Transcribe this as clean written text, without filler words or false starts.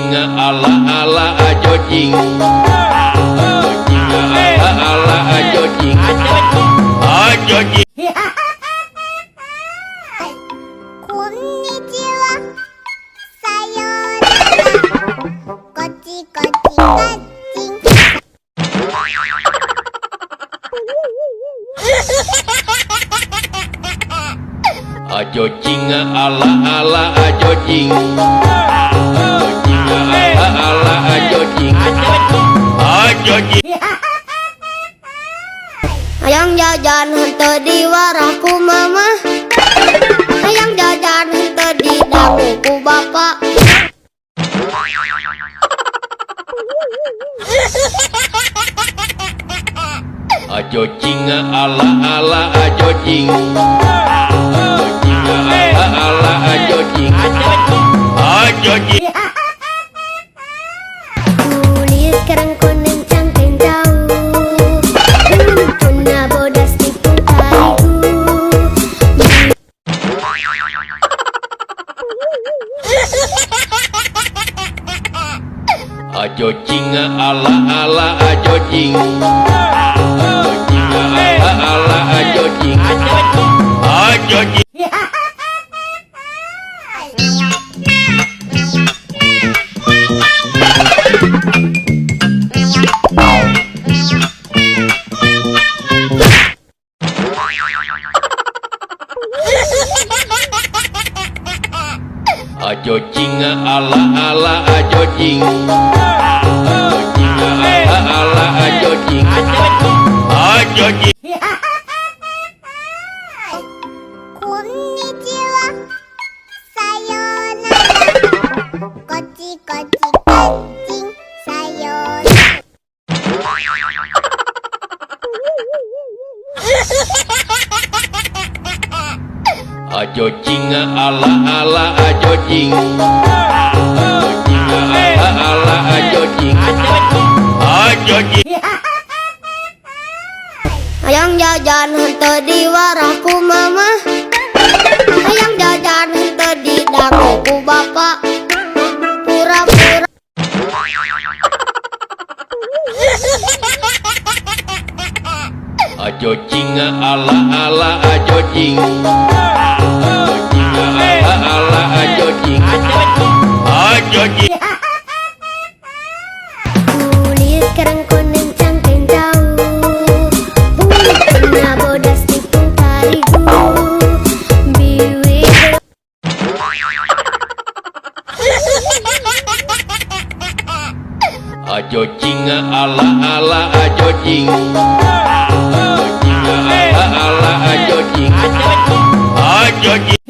jing ala ala ajo jing ala ajo jing ajo jing. Konnichiwa, sayonara, kochi kochi kacing. Ajo jing ala ala ajo jing ala ajo jing ajo jing. Hayang jajan henteu di warahku mama, hayang jajan henteu di dapurku bapak. Ajo jing ala ala ajo jing ala ajo jing ajo jing. Nulis kerang kuning cangkeng jauh, punna bodas tikung kariku. Ajo jing ala ala ajo jing ala ajo jing ajo jing. Ajo jing ala ala ajo jing ala ajo jing ajo jing. Konnichiwa, sayonara, kochi kochi kacing, sayonara. Ajo jing ala ala ajo jing ala ajo jing ajo jing. Hayang jajan henteu di warahku mama, hayang jajan henteu di dapurku bapak. Pura-pura Ajo jing ala ala ajo jing ala ajo jing ajo jing. nulis kerang kuning cangkeng jauh, punna bodas tikung kariku. Biwi Ajo jing ala ala ajo jing ala ajo jing ajo jing.